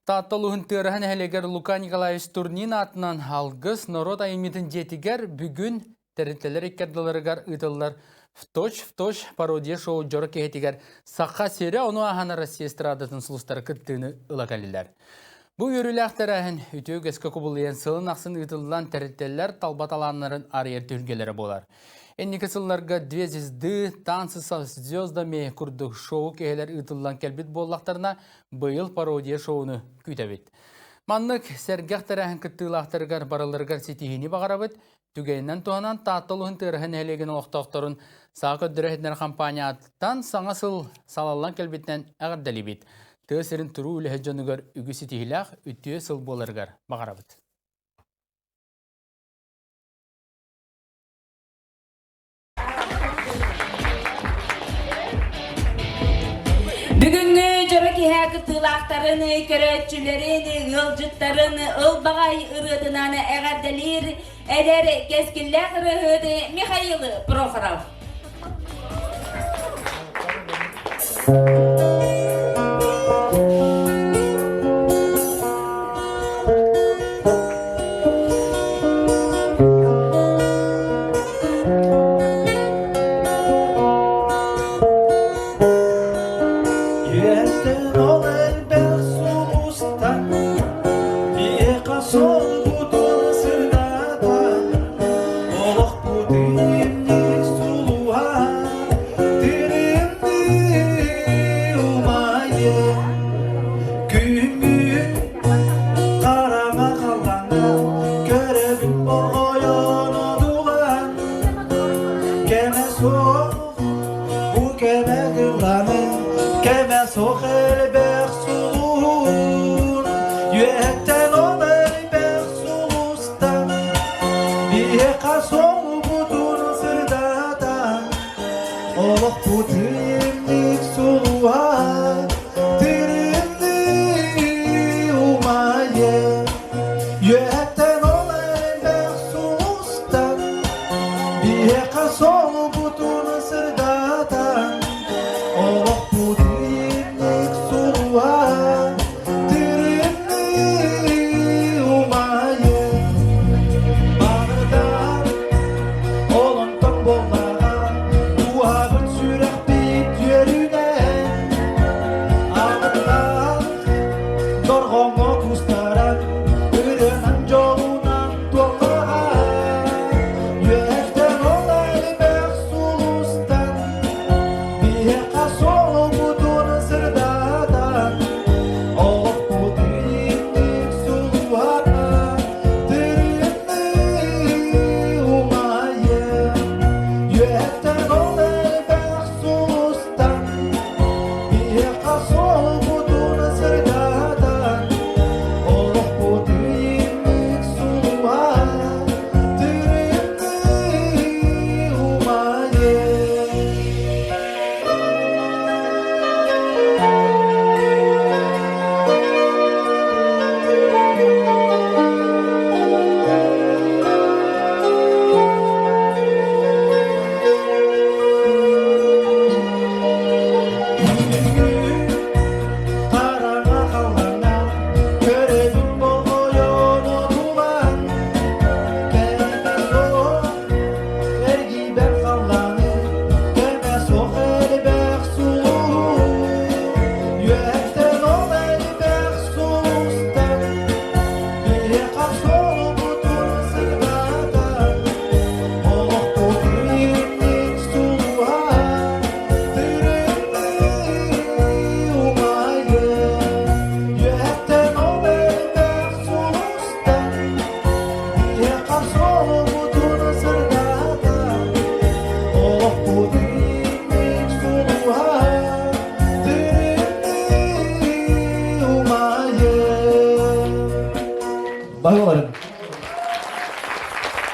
Таатталуһун тыараһын әһэлегер Лука Николаевич Турнин атынан алгыс народ айымитин жетигер бүгүн тәреттелер иккердыларыгар ытыллар в-точь пародия шоу жора кехетигер саққа сере ону ахана Россия эстрадатын сулустары кыттыыны ылакалилер. Бу үрүләхтәрәһен үтөг эске кубулыян сылын ақсын ытыллан тәреттелер талбаталаннарын арьер түргелері болар. Энники сылларга две звезды, танцы со звездами курдук шоу кехелер ытыллан келбит боллақтарына быйыл пародия шоуны күтәбит. Маннык сәргәхтәрәһен кыттылақтарыгар барылыргар сетихини бағарабыт, түгейінен туғанан тааттылығын тырыхын әлеген олықтақтарын сағы өттірәхетнер компанияттан саңа сыл салалан келбеттен әғірдәлі бит. Тыысырын тұру үліхет жонығар үгі сетихилақ үттіе сыл болыргар бағарабыт. Бүгүнгү жора киһээки тыылаактарын, көрөтчүлөрүн, ылжыттарын, ылбагай ырыытынан эгерделир, элер кескиллээх ырыыты Михаил Прохоров.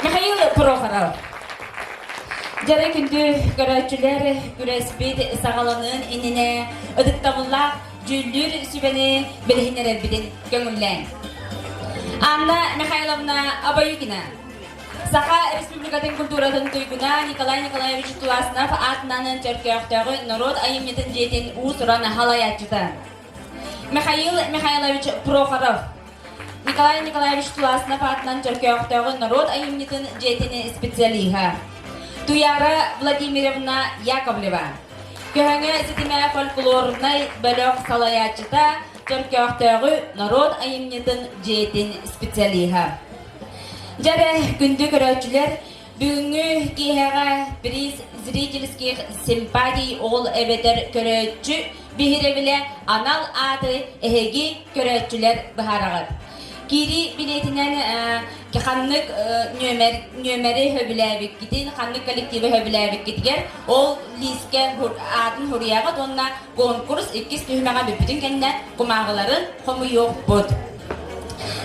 Михаил Прохоров. Жара күндү көрөчүлөр күрөспит сагаланын инине ыдыктабылла жүлдүр сүбени белихинер бидин көңүллен. Анна Михайловна Абаюкина. Саха Республикатын культуратын туйгуна Николай Николаевич Туласнов атынан чөркөктөгү народ айымметін жетін уусуран халаятчыты. Михаил Михайлович Прохоров. Николай Николаевич Туласнов атынан Түркияқтағы народ айымнетін жетіне специалиха. Туяра Владимировна Яковлева. Көңе сетіме фольклорнай бөлік салаячыта Түркияқтағы народ айымнетін жетін специалиха. Жәрі күнді көрәтшілер бүгінгі кейхаға приз зрительских симпатий ол әбетер көрәтші бігіревілі анал аты әхеги көрәтшілер бұхарағыр. Кири билетинен ханнык нөмери хөбүләбик китин, ханнык коллективы хөбүләбик китгер, ол лиске атын хурияга тонна конкурс 2 түймәгә бүпүтүн кенне кумагыларын хому yok бут.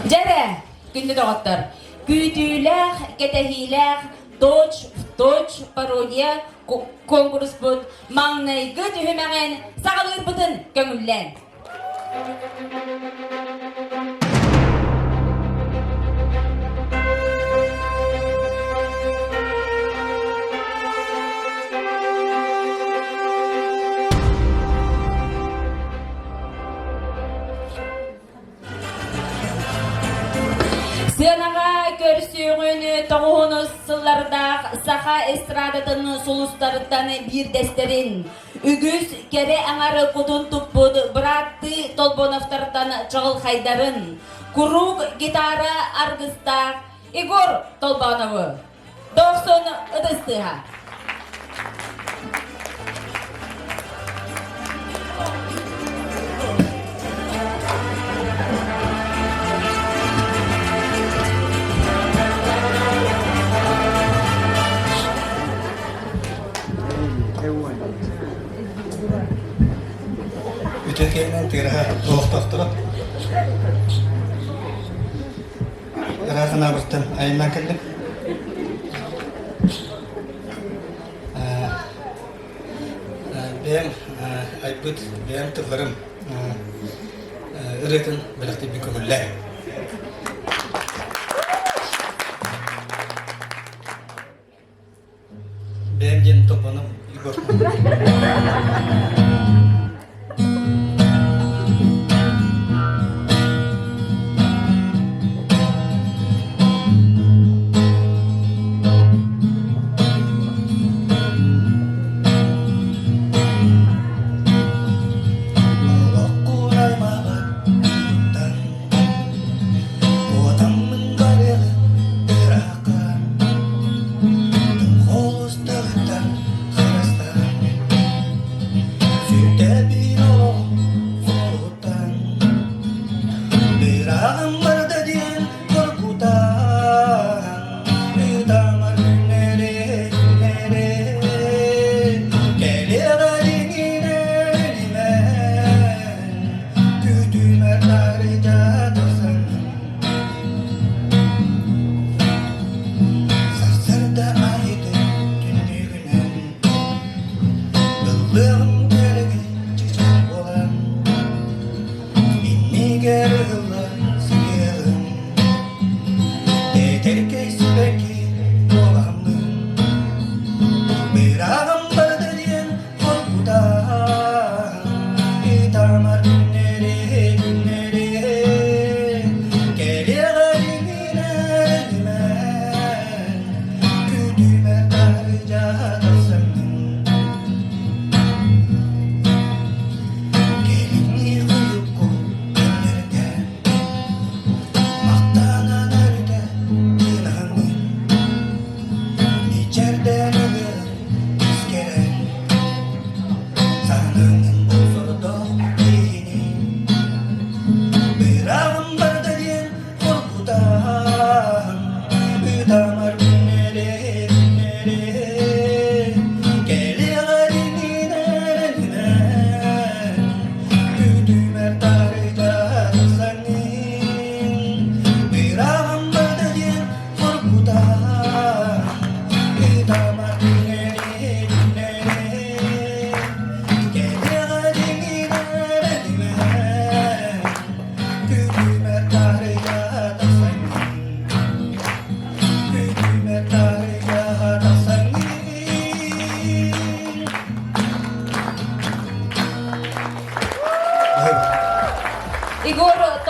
Жәрә, күнді доғыттар. Күтүләр, кетәһиләр, точ пародия конкурс бут. Маңнайгы түймәгән сагалыр бутын көңүллән. Сынаға көрсөңін тоғуыны сыллардақ саха эстрадатын солустарыттаны бір дәстерін. Үгіз кәрі аңары құдын тұппыд бұратты толбоновтардан чағыл хайдарын. Күрук гитара аргыстақ Игор Толбановы. 90 ыдыстыға. Ütükenen tiraha toğuqtaqtırı. Irakın abırtın ayından keldim. Ben aybıt, ben tıqlarım. Irakın bilakti bir kömüller. Ben jen topanım Igor.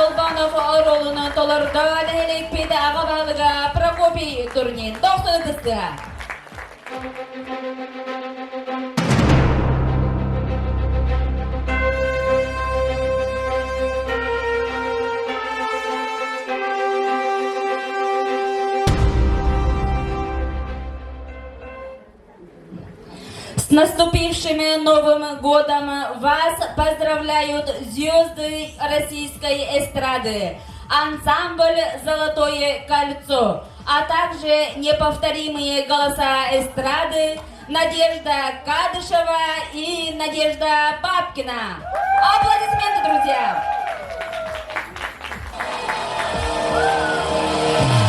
Толбанов ролуны толардан элекпеде ағабалыға Прокопий Турнин. 90-ға. С наступившим Новым годом вас поздравляют звезды российской эстрады, ансамбль «Золотое кольцо», а также неповторимые голоса эстрады Надежда Кадышева и Надежда Бабкина. Аплодисменты, друзья!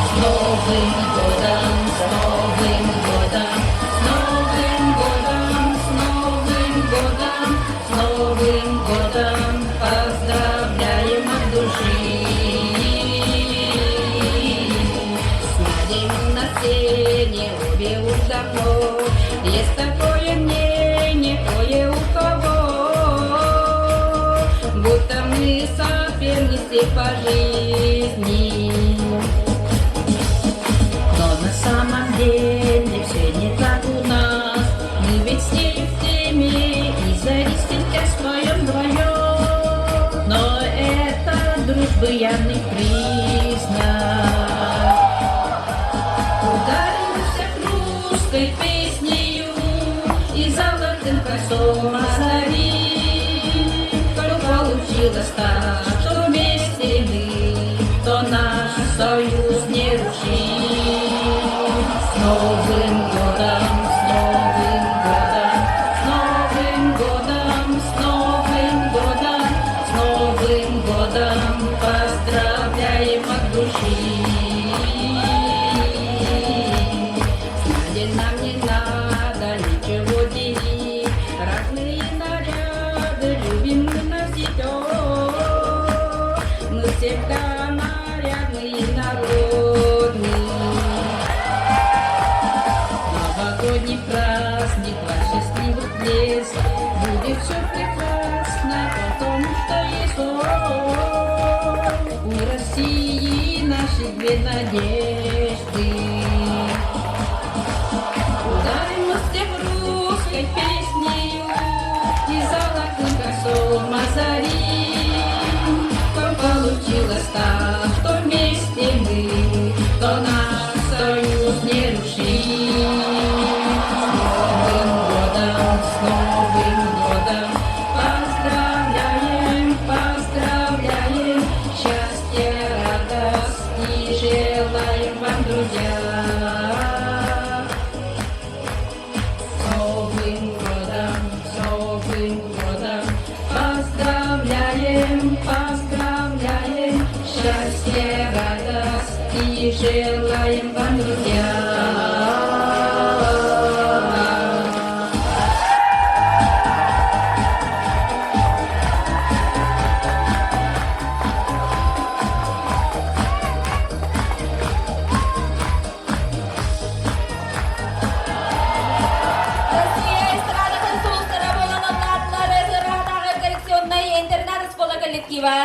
С Новым годом, с Новым годом, с Новым годом, с Новым годом, с Новым годом поздравляем от души. Снядем на сцене обе уж давно, есть такое мнение кое у кого, будто мы соперницы по жизни. Но на самом деле все не так у нас. Мы ведь с ней в теме и зависимости своем вдвоем. Но это дружбы явный признак. Ударимся русской песнею и золотым кольцом озарим. Коль получилось так, что вместе мы, то наш союз не рушим. С Новым годом, с Новым годом, с Новым годом, с Новым годом, с Новым годом поздравляем от души. Знаете, нам не надо ничего делить, разные наряды любим мы носить. Мы всегда нарядные, народные. Новогодний праздник, ваш счастливый плеск, будет все прекрасно, потому что есть он. У России наши две надежды. Ударим мы всех русской песнею и золотым кольцом озарим. Как получилось так, что вместе мы, то наш союз не рушим. С Новым годом поздравляем, поздравляем, счастья, радости желаем вам, друзья. С Новым годом поздравляем, поздравляем, счастья, радости желаем вам, друзья.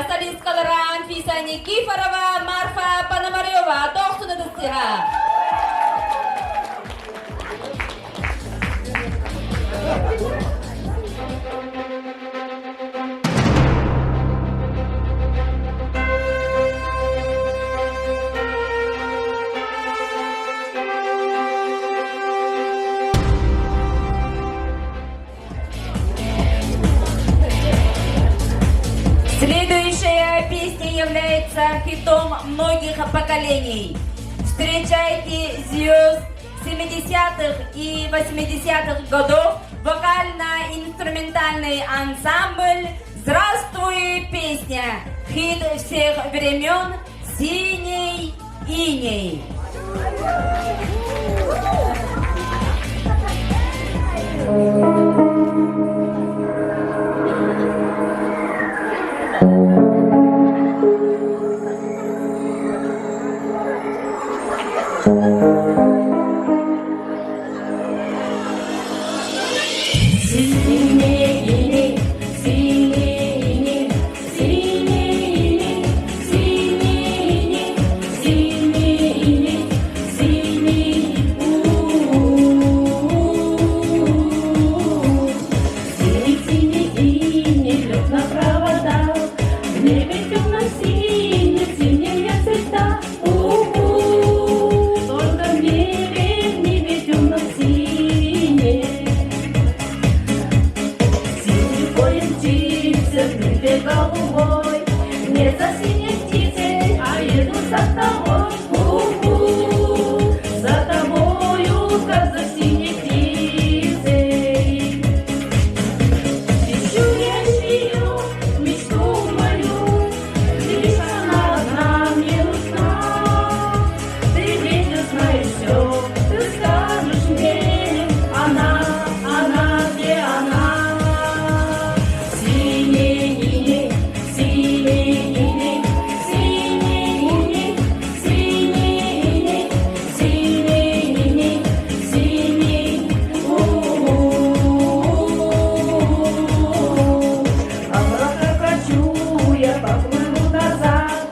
Солисткалары Анфиса Никифорова, Марфа Пономарева, 90-ға. Следующая песня является хитом многих поколений. Встречайте звезд 70-х и 80-х годов, вокально-инструментальный ансамбль «Здравствуй, песня!» Хит всех времен «Синий иней». темно-синих, синие цвета. Только в небе темно-синее. Синий конь мчится в небе голубой. Не за синей птицей, а еду за тобой. За тобою, как за синей птицей. Ищу я ее, мечту мою, лишь она одна мне нужна. Ты ведь знаешь все, ты скажешь мне, она, где она? Синий иней, синий иней, синий иней, синий иней, синий иней, синий. Облака хочу, я поплыву назад,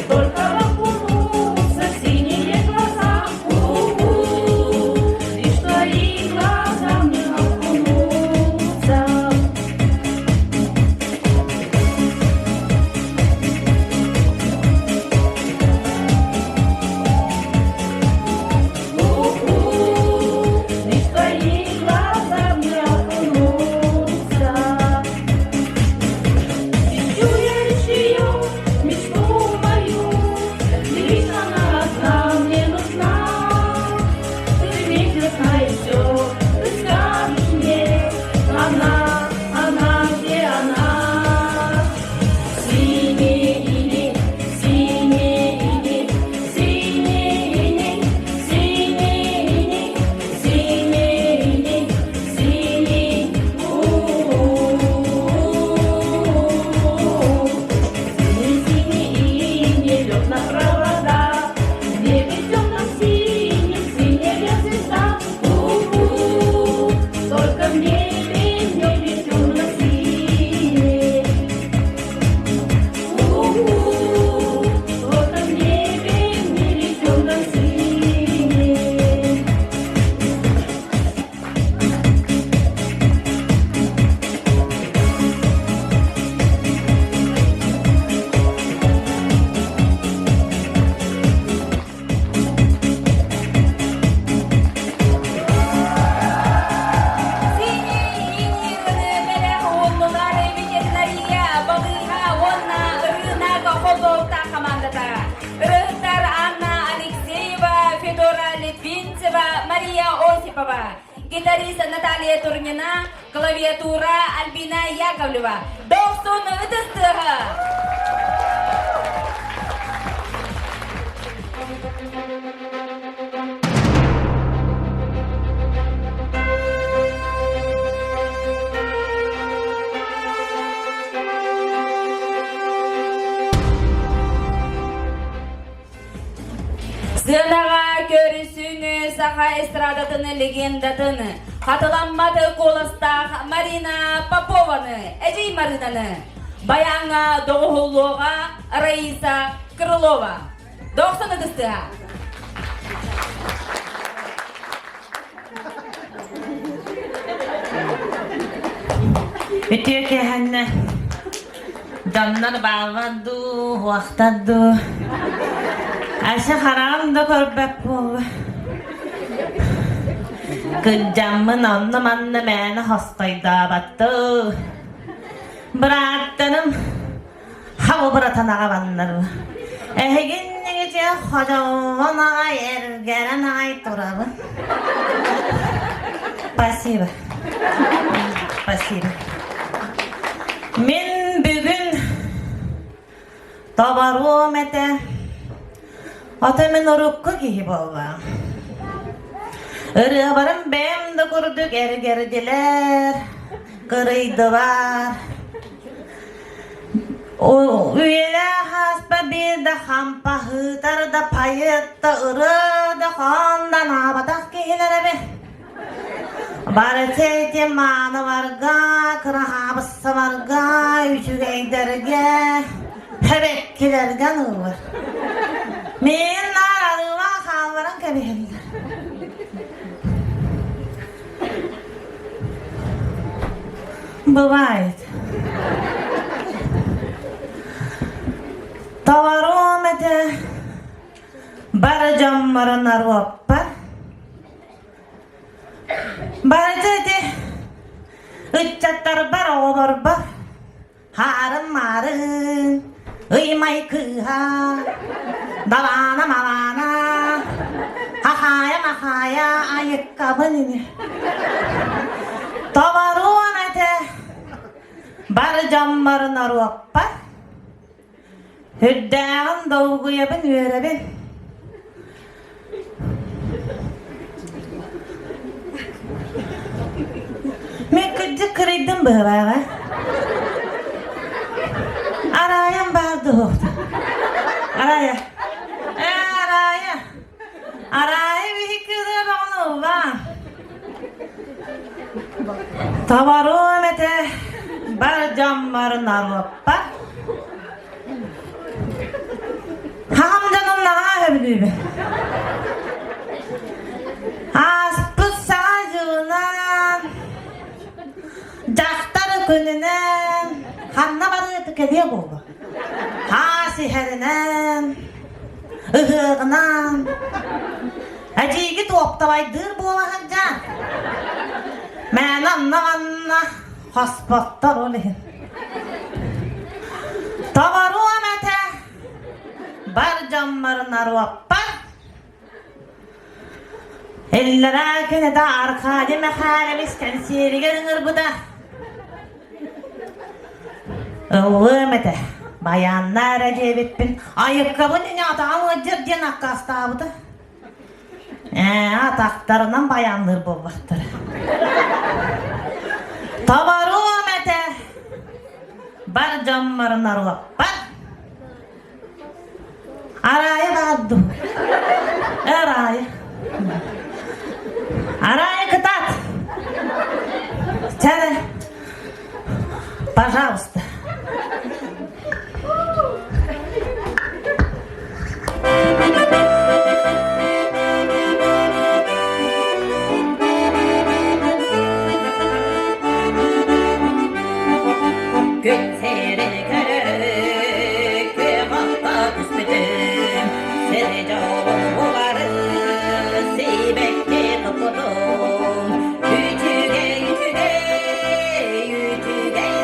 только окунуться в синие глаза. Лишь твои глаза мне окунутся. Лишь твои глаза мне окунутся. Ищу я ее, мечту мою, лишь она одна мне нужна. Ты ведь знаешь все, ты скажешь мне, она, где она? Синий иней, синий иней, синий иней, синий иней, синий иней, синий. Синий иней лёг на провода, в небе темно-синем, синие цвета. Только в небе темно-синее. Только в небе темно-синее. Мария Осипова, гитарист Наталья Турнина, клавиатура Альбина Яковлева. Довсон Витестыга. Сынаға көрісіңі саха эстрадатыны легендатыны, қатыламмады колыстақ Марина Попованы, әжей Маринаны, баяңа доғылуға Раиса Крылова. Доқсыны дыстыға. Өтеке хәнне даннар бағаду, уақтаду. Әші қарағымды көрбәп болу. Күджамын анны мәні хастайда батту. Біраттаным хау бұратанаға баннару. Әйгеннеге қожауын ағай әргәрін ағай тұрабы. Спасибо. Спасибо. Мен бүгін табару мәті атымен ұрыққы кейі болға. Ұрыбарым бәмді күрдік әргерділер, қырайды бар. Үйелі хаспа берді хампа хытарды пайытты ұрыды қондан абатақ кейлер әбе. Бары тәйте маны варға, қырағабысы варға, үйшігейдерге, әбеккелерген ұғыр. Мен арадыма қалварың кәбелді. Бывает. Tavaromete barjammaran arwappa barjete uccatar barobar bar harın marın ıymay kıha davana mavana hahaya mahaya ayakkabını tavaromete barjammaran arwappa Hüddağın doğuya bin yere bin. Mekıcı kırıydım bu baba. Arayan bağırdı oldu. Araya. Araya. Araya bir hikârı onu var. Tavarım ete. Barcamların arvappa. Hamcanın naha hübdübü. Aspıt sağcığından Cahtarı gününden Hanna barı tükediye buldu. Ha siherinen Ihığından Acıyı toptabaydır bu olacaksın. Men anna Hasbattar olayım. Tavaru amete Barcamların arvappa Ellere kene de arkadi mehalemiz kensiri görünür bu da Övmete Bayanlar cebipin Ayakkabı ne adamı cırcın akkasta bu da Ataklarından bayanlar bu vaktır Tavaru amete Barcamların arvappa Araya bağırdım. Araya. Araya катать. Сяда. Пожалуйста. Götleri körük, vakta küsmedim. Seni cevabı varı, seybekte tutudum. Yücüge,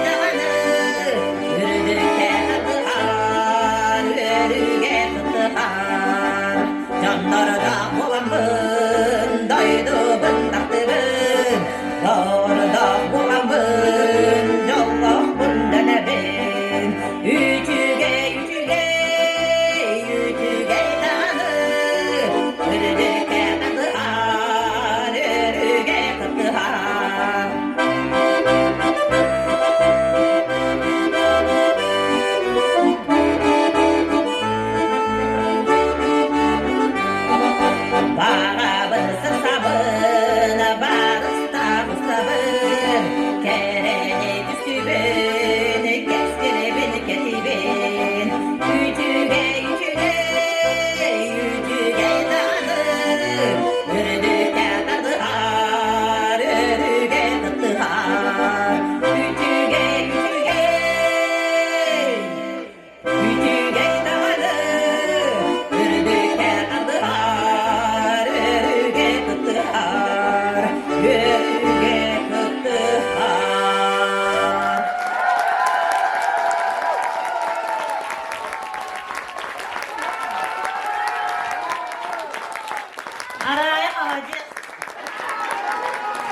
zamanı. Yürüdükçe tatlıhar, yürüge tatlıhar. Canları da olanbın, doydu bın tatlıbın. Doğru da olanbın, yollah bunda ne bin. Yücüge, tanı. Yürüdükçe tatlıhar, yürüge tatlıhar. Bağabısı sabın, bağısta bu sabın. Kerene düştübün, keskine beni ketibin. Yücüge, tanı. Yürüdükçe tatlıhar, yürüge tatlıhar. Yücüge, tanı. Yürüdükçe tatlıhar, yürüge tatlıhar. Yürüge tatlıhar. Araya alacağız.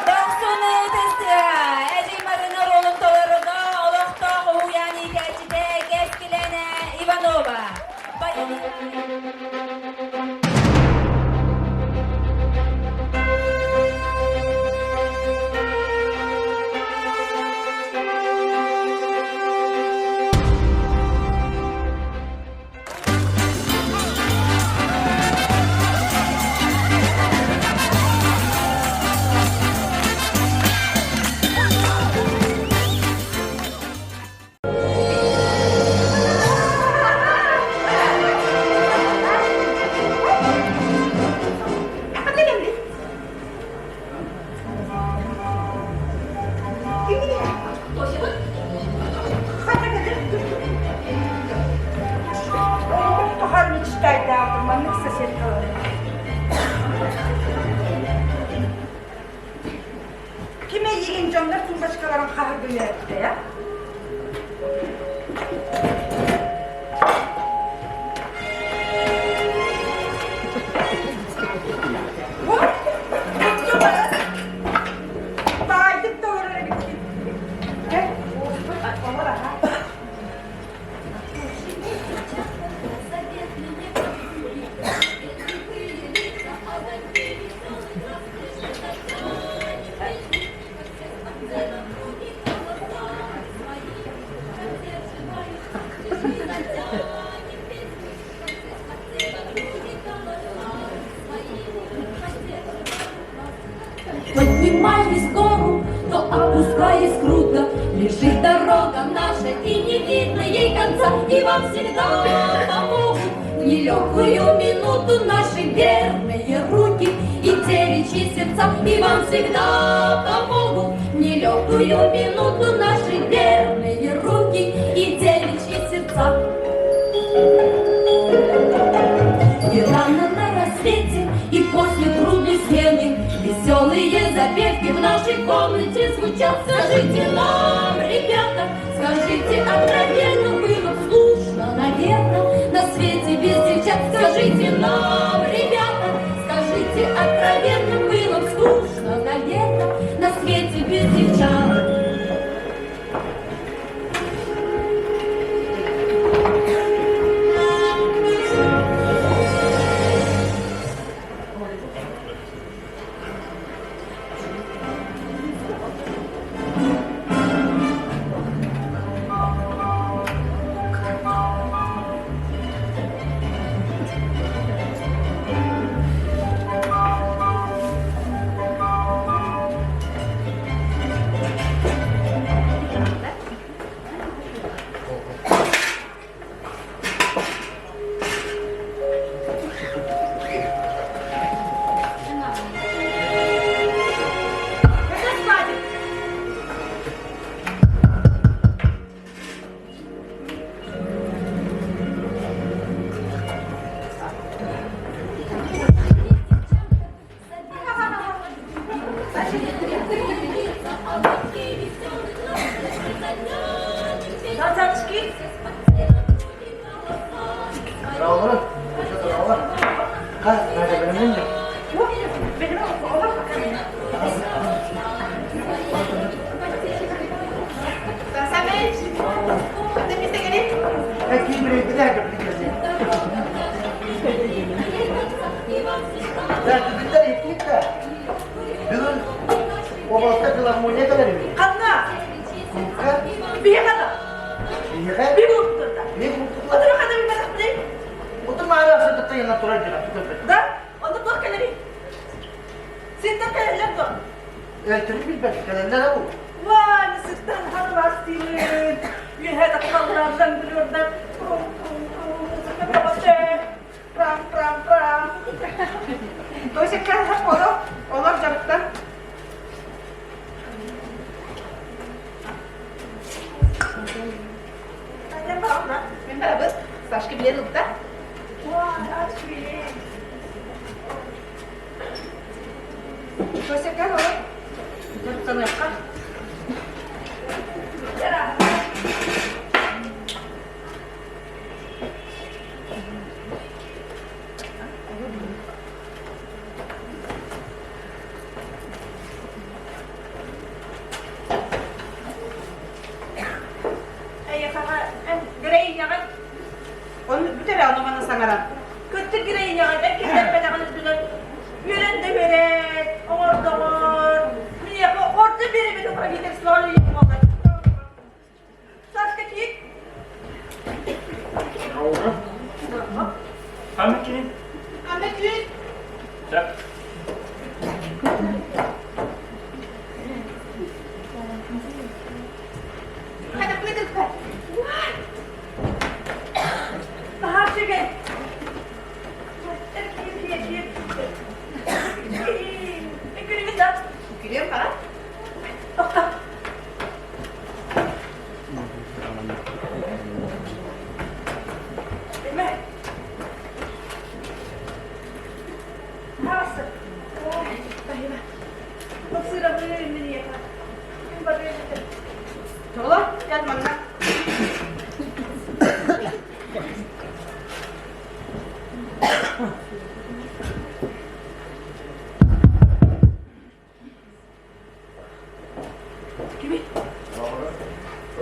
Dokсуны тестера, эжи марына ролын толырыга, олықта хуяни тәчіде кескілені Иванова. Karan kahır böyle ya. Поднимаясь в гору, то опускаясь круто, лежит дорога наша, и не видно ей конца, и вам всегда помогут в нелегкую минуту наши верные руки и девичьи сердца, и вам всегда помогут в нелегкую минуту наши верные руки и девичьи сердца. И рано на рассвете, и после трудной смены веселые запевки в нашей комнате звучат. Скажите нам, ребята, скажите откровенно, было б скучно, наверное, на свете без девчат. Скажите нам, ребята, скажите откровенно, было б скучно, наверное, на свете без девчат.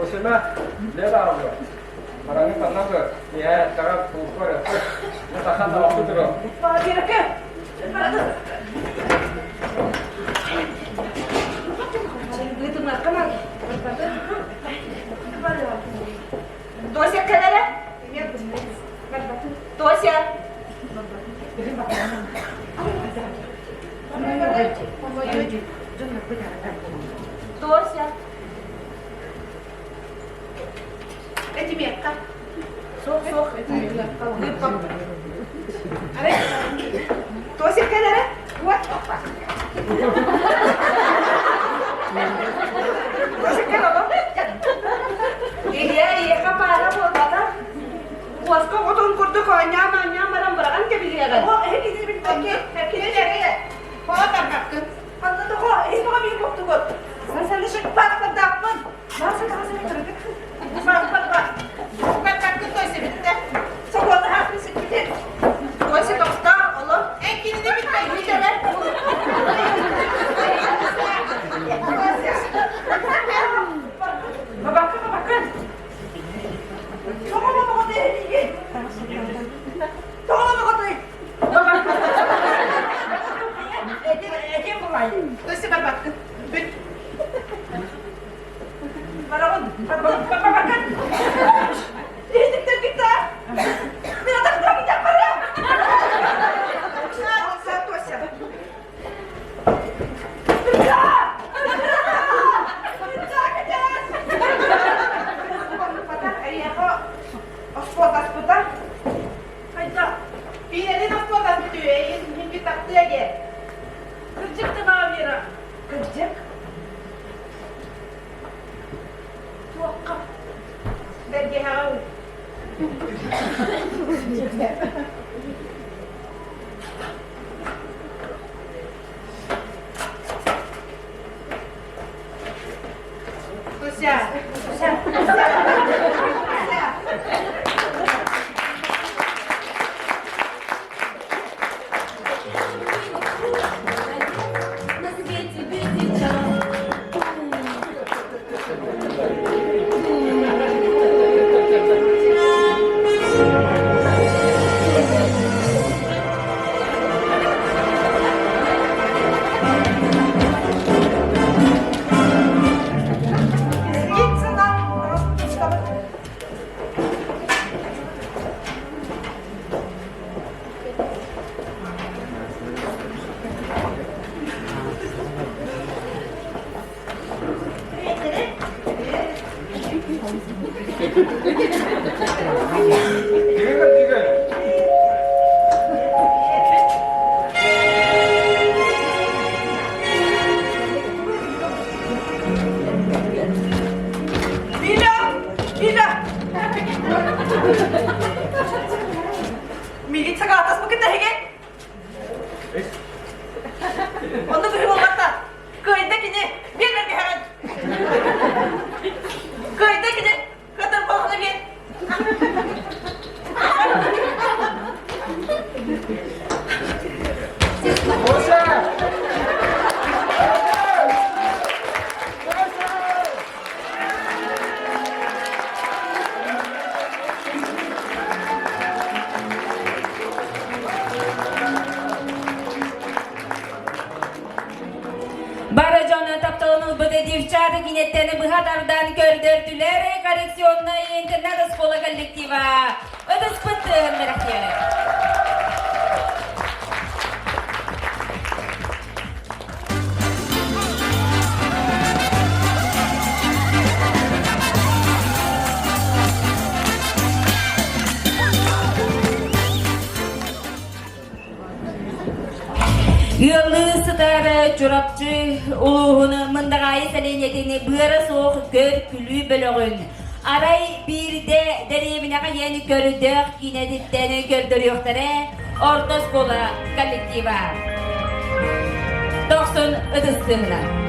Osima, leda alıyor. Paranı tanımak yok. Ya, taraf bu var. Ne takan da vakti duruyor. Тося, кадere? Тося. Тося. Эти метка. Сох. Тося, кадere? Вот. Тося, кадere? Iya, kapara po, tata. Puas ko kutong kurdo ko, nyama berakan ke biliaran. Oh, ini bintik. Ini jadi. Potong kakek. Ano to ko? Ito kami buktugot. Sasali siya pagpagdakman. Nasa terus. Pagpagba. Bukan kakek to si bitte. Sa ko na happy si bitte. Ko si doktor, Allah. Kini ni bitte ini jalan. Mabakan. Tolong ako tayo, Higit! Tolong ako tayo! Eki mo ba yun? Ito si Babakan. Babakan! Titignan kita! Tinatakta kita para! Satu siya. Bisa! Aspotas. Hayda. Pilih aspotas gitu ya. Ini kita lagi. Kerja kenal Mira. Kerja. Wakaf. Dari hal. Susah. 밀리차가 아타서 먹겠다 해게? 어느 그리고 맞다. 그 인데끼니 미안하게 하라. 그 인데끼니 그들 먹으게. Barajona taptağının bıdı divçadı ginetlerini bıhadardan gördürdüler. Koreksiyonuna internet skola kollektiva. Ödüs pıttığın merakiyeli. Yıllı sıtarı çorapçı uluğunu mındağayı selenetini bıra soğuk gör külü bölüğün. Aray bir de derevine yeni gördük yine ditteni gördürüyorları orta skola kollektiva. 90 ödüstüğüne.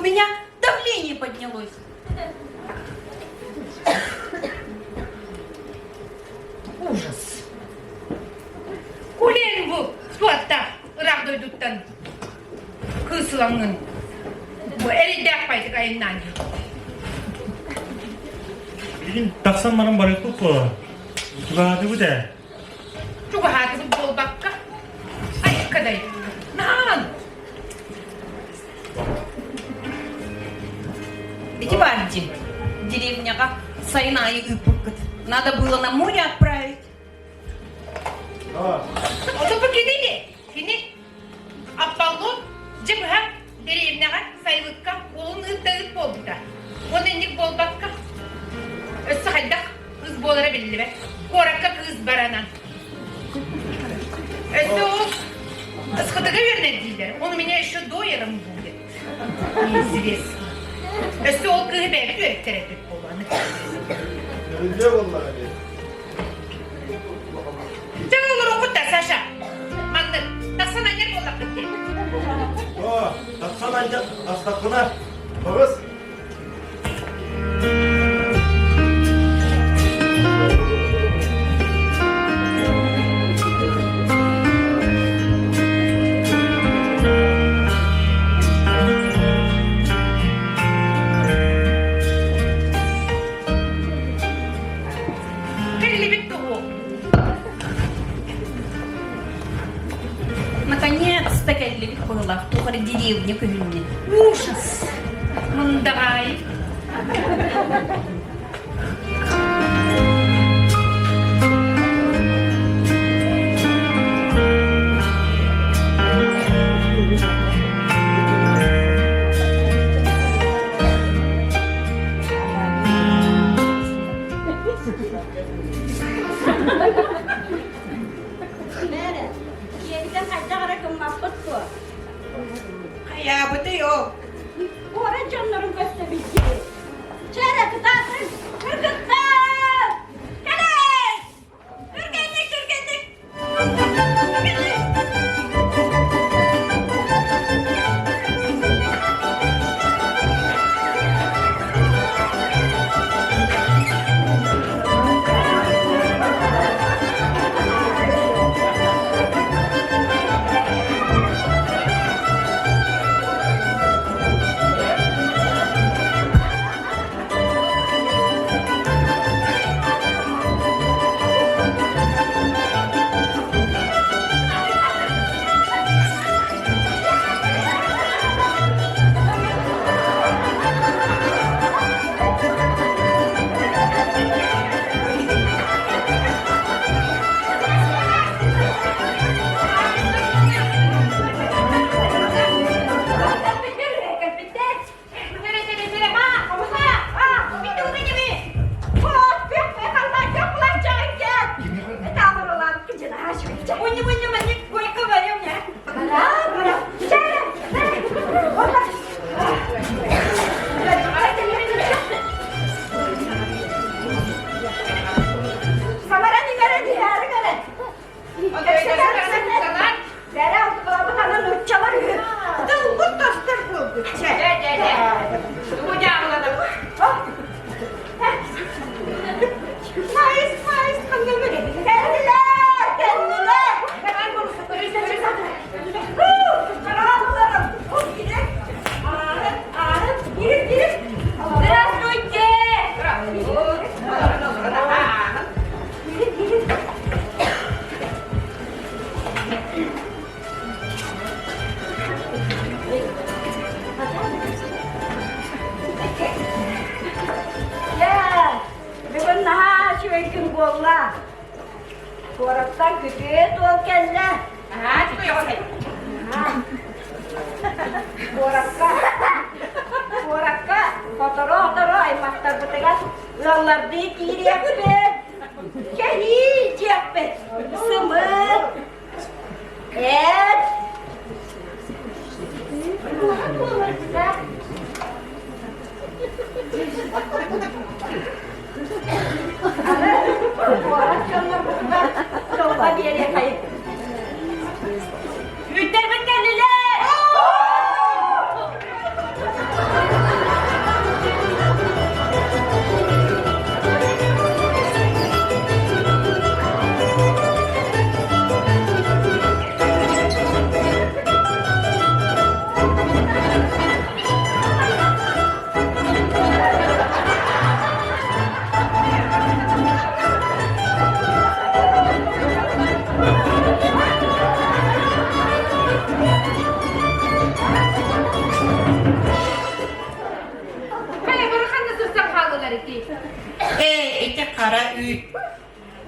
меня давление поднялось. Ужас. Кулен bu suatta ırak doyduktan kısılanın. Bu elinde yapmaydık ayından. Bilin taksan bana bari kuku. Gimana bu da? Çok hatırım bol bakka. Ay kadar. Nan. Эдиварди, деревня, Сайна и Ипукат. Надо было на море отправить. O da paketini. Şimdi Apollon cebha derevnaga sayılıkka olun ıttağıt oldu da. Onun enlik bol bakka. Össü haydak kız bolara belli be. Korakka kız baranan. Össü o ıskıdığı verine değiller. Onu bana еще доярım будет. Неизвестно. Össü o kığı beri öğretterek olanı. Öyle onlar abi. Sen olur okut da Saşa. Mandır. Taksana ne bollak gitti. Taksan ancak astakına. Babas. Наконец-то Келли была в тухаре деревне Кюльне. Ужас! Мандагай! Ya betul yo. Orang canlarım göstermişti. Çare kıtasın. Kırgıttın. Gelin. Kırgınlık kırgınlık. Koraktan gede tuh kelle. Itu ya Pak. Korakka, kotor ay maktar betegas. Lallar di kiri yapet. Keri yapet. Semet. Orang canlar bukan. Coba dia kayak. Hütter ben kendiler. ki kara üt.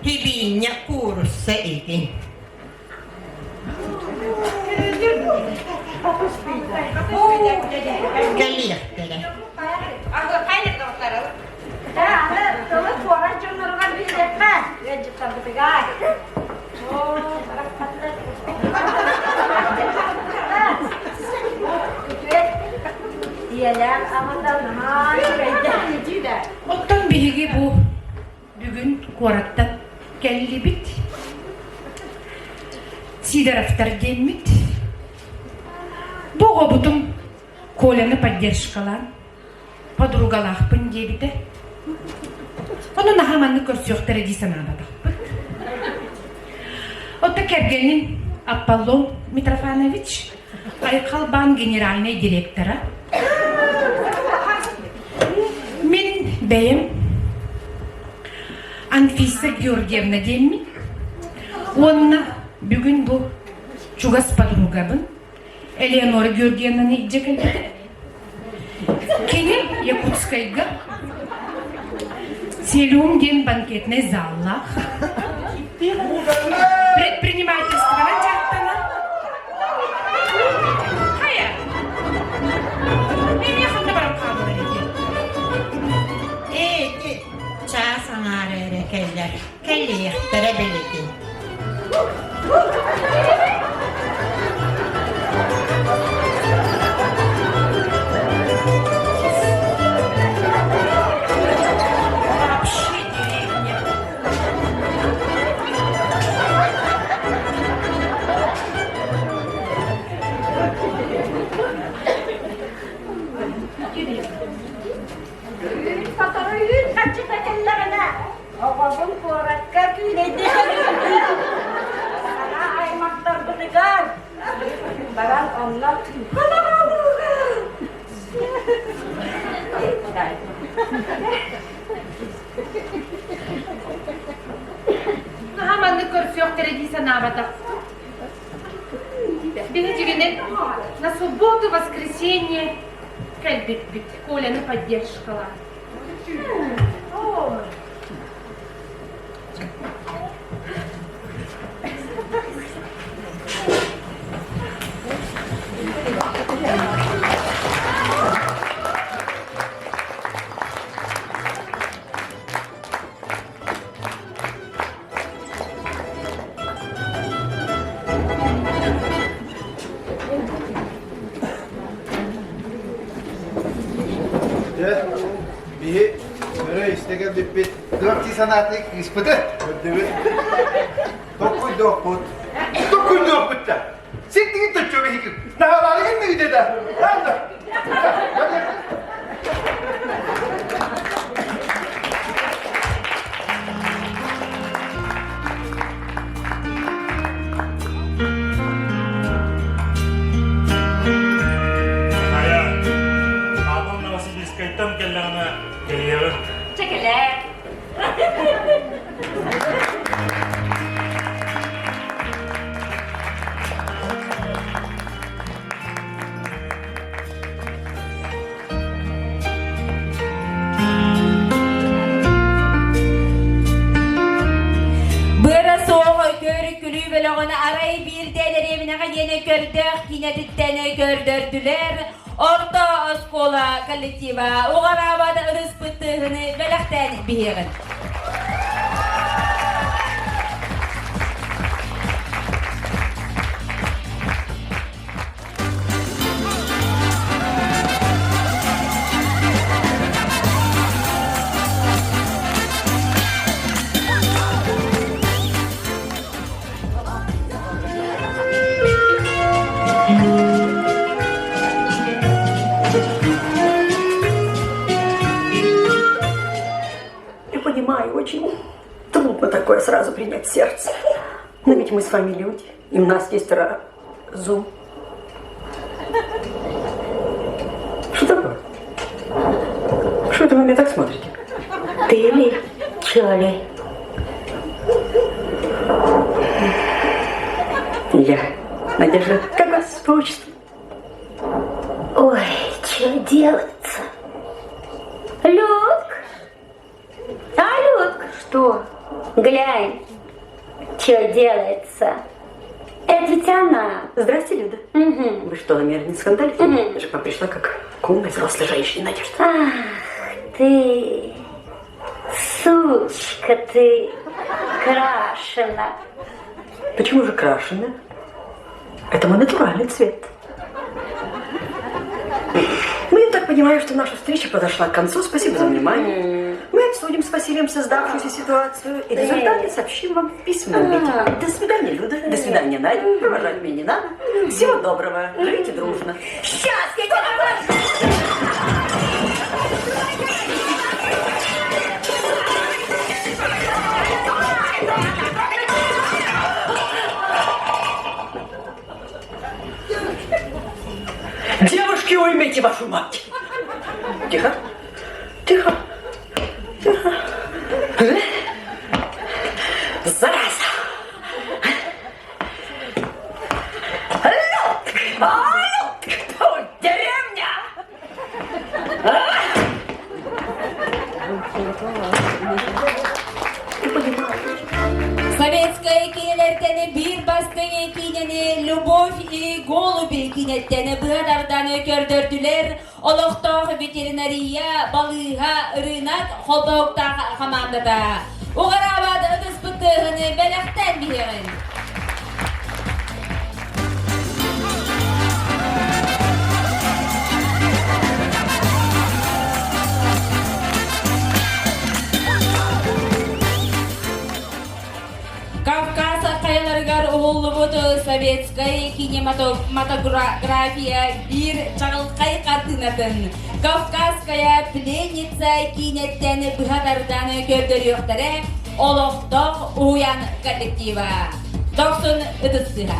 Hibinye kurussa edin. Geliyor dedi. Ottan birigi bu bugün kuarattan geldi bit. Сидоров деммит. Бога бутум Коляны поддержкалар. Подругалахпын дебите. Оны нахаманны көрсөктөрү дисанабадак. Отта кергенин Аполлон Митрофанович, Айкалбан генеральный директора. Мен бейим Анфиса Георгиевна демми. Онна бүгүн бу чугас подругабын Элеонора Георгиевнаны ижекелди. Кенен Якутскайга Селюм ден банкетный заллах. Предпринимательство начертано. Хая. Мен яхында барам кабылыйды. Час аңары келдер. Келлиектері біледі. Нахаманны көрсөктөрү дисанабатак. Бенедигинен на субботу, воскресенье кэлбит-бит Коляны поддержкала. Bir böyle istegen bir 4 sanatlık ispatı. Dokuz. Siktir git de çöbe hikip. Ne havalı gitme gide de. Kaitan kailangan kaya Çekeler. Bıra soğuk körü külü böyle onu arayı bir dener evine yine gördük yine dittene gördürdüler. Orta oskola kolektiva o arabada ırız pıttığını velakten bihirin. Понимаю, очень трудно такое сразу принять в сердце. Но ведь мы с вами люди, и у нас есть разум. Что такое? Что это вы на меня так смотрите? Ты ли, Чоли? Я, Надежда, как вас по отчеству? Ой, что делается? Люк? А, Люк? Глянь, что делается. Это ведь она. Здрасте, Люда. Угу. Вы что, намеренно не скандалите? Мгм. Я же к вам пришла как к умной взрослой женщине, Надежда. Ах ты, сучка ты, крашена. Почему же крашеная? Это мой натуральный цвет. Ну, я так понимаю, что наша встреча подошла к концу. Спасибо за внимание. Мы обсудим с Василием создавшуюся ситуацию и результаты сообщим вам в письменном виде. До свидания, Люда. До свидания, Надя. Провожать меня не надо. Всего доброго. Живите дружно. Сейчас я тебя Девушки, уймите вашу мать. Тихо. Тихо. Тихо. Зараза. Кто деревня? Советская кинелердені bir bastığın kineni Любовь и голуби кинеттені bıhadardan kördürdüler. Oloqtaq veterinariya, balığa, ırınak, holdoqtaq hamamdada. Uğaravadı ıdız bıttığını belekten bihirin. Кавказ каяларыгар улулубуду советская кинематография бир чагылкай картынатын. Кавказская пленница кинеттени быхадардан көрдөрүктөрө Олоқтоқ уян коллектива. Доксын ыдыстыга.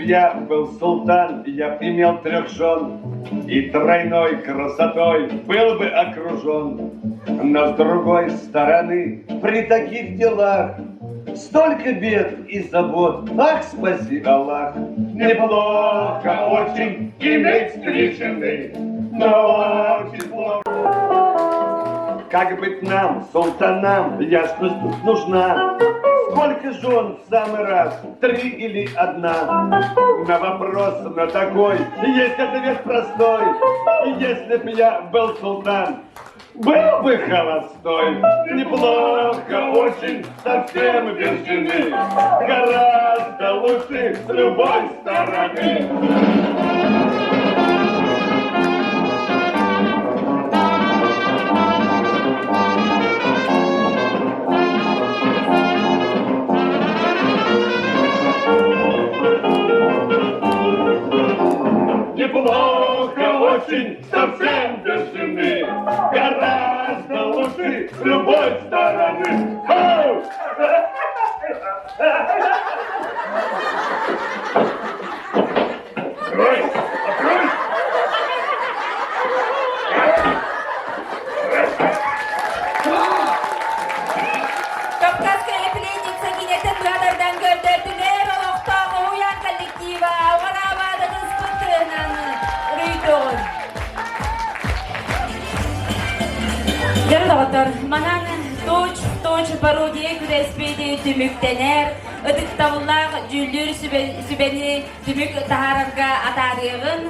б я был султан, я б имел 3 жен, и тройной красотой был бы окружен. Но с другой стороны, при таких делах столько бед и забот, ах, спаси Аллах. Неплохо очень иметь 3 жены, но очень плохо. Как быть нам, султанам, ясность тут нужна. Сколько жен в самый раз, 3 или 1? На вопрос на такой есть ответ простой. Если б я был султан, был бы холостой. Неплохо очень, совсем без жены, гораздо лучше с любой стороны. Неплохо очень, совсем без жены, гораздо лучше с любой стороны. Хоу! Открой! Открой! Кавказская пленница Кинетен Брадардан Гөлдертүнер Олохтоғы уян коллектива Варабадығыз пытынан рүйдон. Герлағатар, манан точ пародия күреспейді түміктенер, ыдықтавыллақ жүлдер сүбені түмік тахарарға атарығын,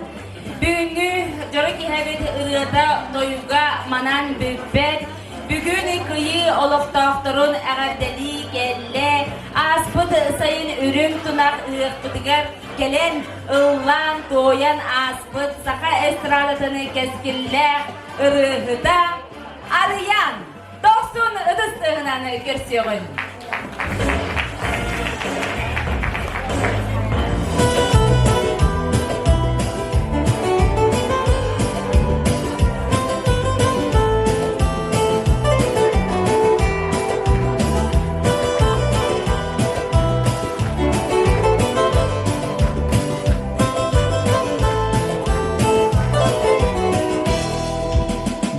бүгінгі жоры кихәбет ұрыда нойуға манан бүкбет, бүгін күйі олықтақтырын әғардәлі келі, аспыд сайын үрін тұнақ ұйықпыдығар келен ұллан тоян аспыд сақа эстрадатыны кәскілләқ ұрығыда арыян 90 ыдыстығынан көрсеғын.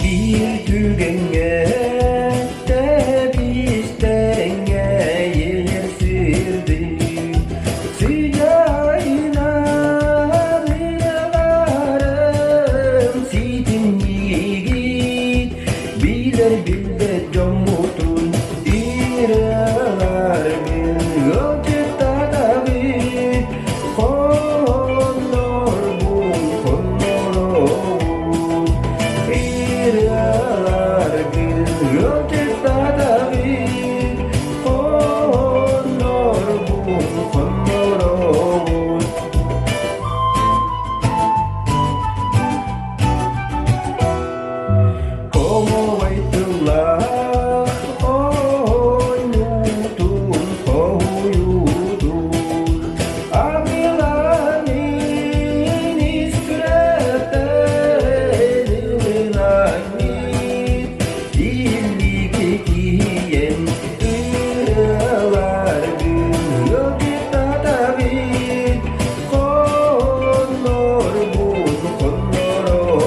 Bir tügenge de bizlerine yer sürdi. Sıcağına rüyalarım sitin yiğit. Bilir bilde camutun iralar bin yolcukta da bir konor bu konor İralar bir yolcukta da bir konor bu konor Como aytırlar oynutun koyudun Abilanin iskretlerin aynit Dilli ketiyen ıralar gün yolcukta da bir konor bu konor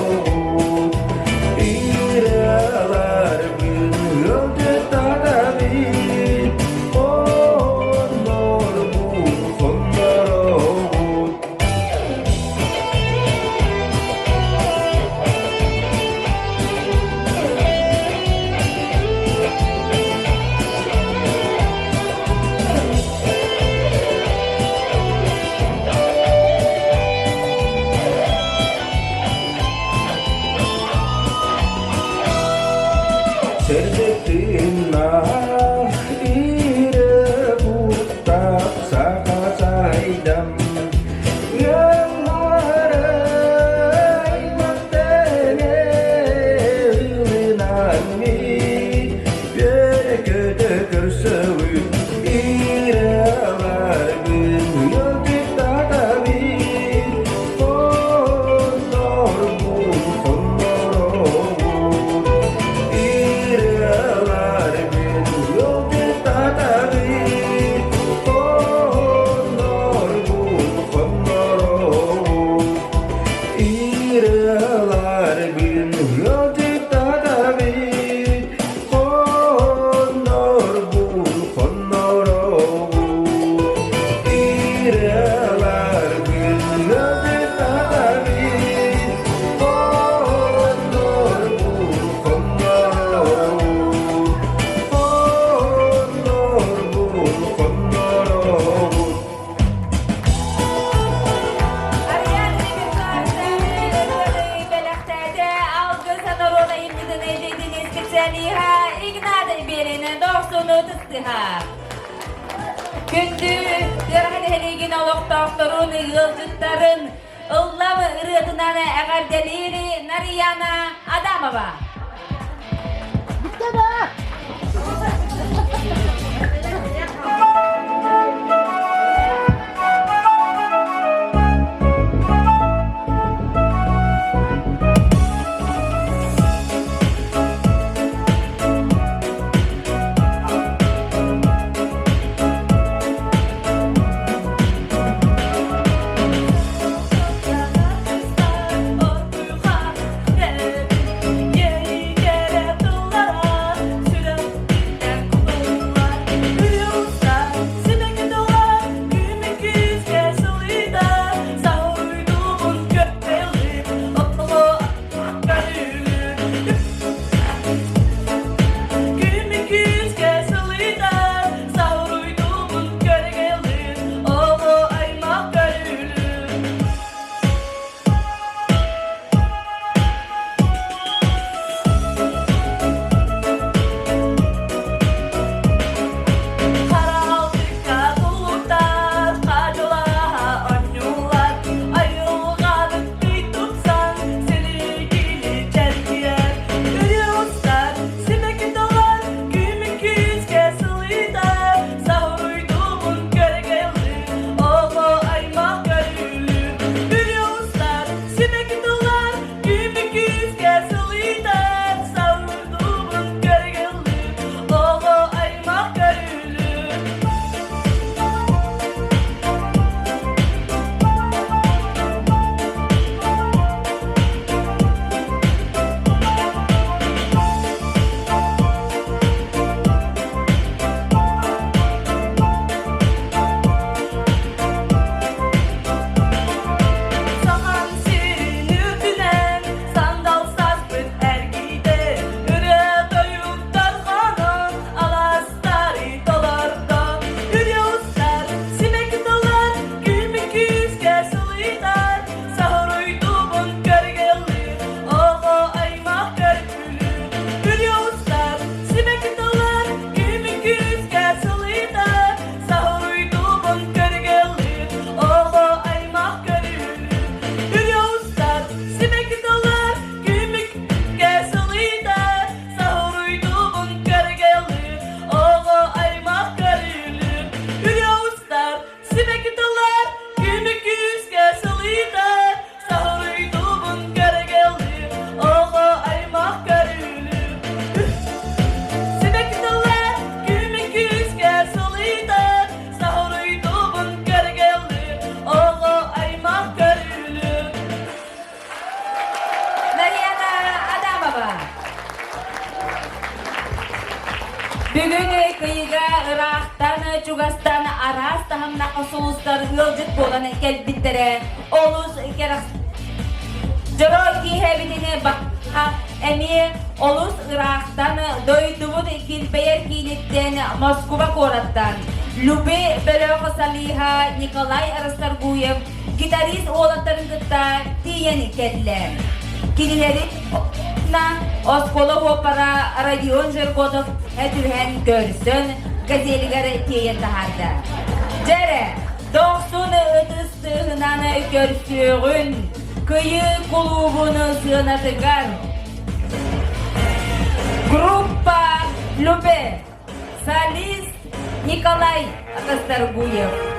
İralar gün yolcukta da bir konor bu konor Serdetin ah ire butak saka saydam Yallara imatene ilinani Bir kötü kürsüvü irelar gün yolcukta da bir konor bu konor İralar bir yolcukta da bir konor bu konor Kündü gırgın heligin oluqtaqtırın yıldızların ıllam ırıtınana əqərdeleri Nariyana Adamova. Бүгін кыйга Ирактан, Чугастан, Арас тахымна қосуыстар ылжыт боланы келбиттері. Олус керақ жырой кейхебітіне баққа әме Олус Ирактан дойдубут килпейер кейлеттен Москва кораттан. Любе Белеғы Салиха Николай Арастаргуев гитарист олаттарын кытта тиен келлер. Кинилери на Осколов опера Родион Жирготов әтүрген көрсін газелігері тиен тахарда. Жәрі, 90 өтістігінан көрсігін күйі клубыны сынатыгар. Группа Любе, солист Николай Арастаргуев.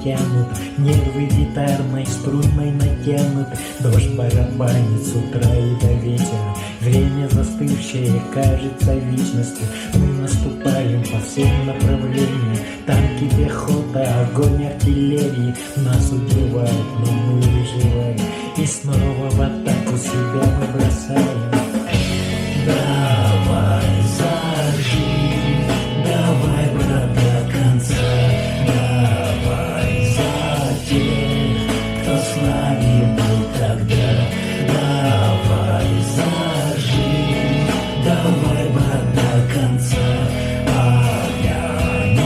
тянут, нервы гитарной струнной натянут. Дождь барабанит с утра и до вечера, время застывшее кажется вечностью. Мы наступаем по всем направлениям, танки, пехота, огонь артиллерии. Нас убивают, но мы выживаем, и снова в атаку себя мы бросаем. Давай зажги, давай, брат, до конца. Давай за тех, кто с нами был тогда. Давай зажги, давай, брат, до конца. Огонь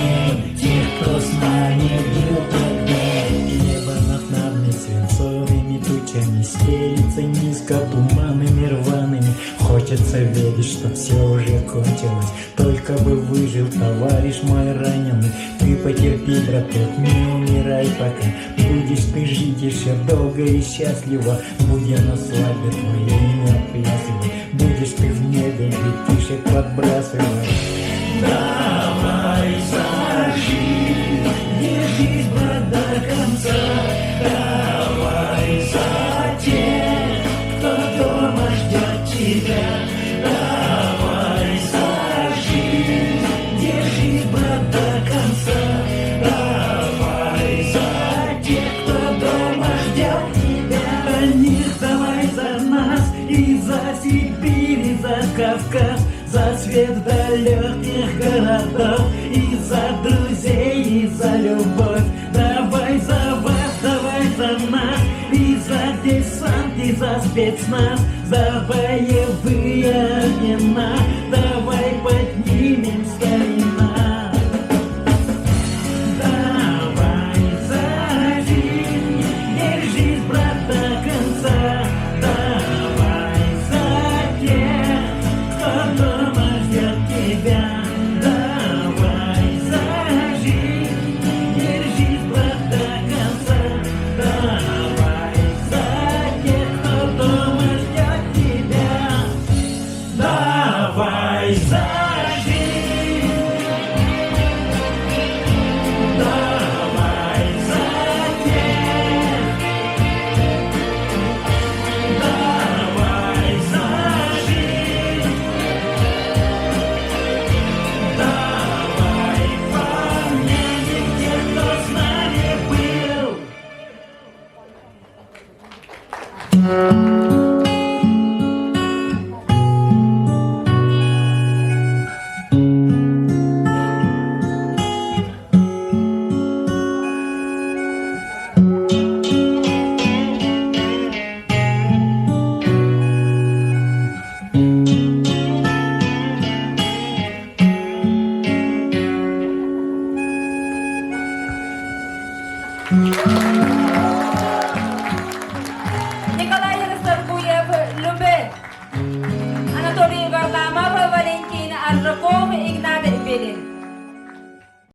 тех, кто с нами был тогда. Небо над нами свинцовыми тучами стелится низко туманными рваными. Хочется верить, что все уже кончилось, только бы выжил товарищ мой раненый. Ты потерпи, браток, не умирай пока. Будешь ты жить еще долго и счастливо. Будем на свадьбе твое имя отплясывать. Будешь ты в небе детишек подбрасывать. Давай зажги, держись, брат, до конца. Давай за тех, кто дома ждет тебя. Давай зажги, держись, брат, до конца. Давай за тех, кто дома ждет тебя. За них давай, за нас и за Сибирь, и за Кавказ, за свет в далеких городов, и за друзей, и за любовь. Давай за вас, давай за нас, и за десант, и за спецназ, за боевые ордена. Давай поднимем старина. Давай зажги, держись, брат, до конца. Давай за тех, кто дома ждет тебя. Давай зажги, держись, брат, до конца. Давай за тех, кто дома ждет тебя. Давай зажги. Давай за тех. Давай зажги. Давай помянем тех, кто с нами был. Николай Расторгуев, Любе. Анатолий Варламов, Валентин Аржаков, Игнат Белин.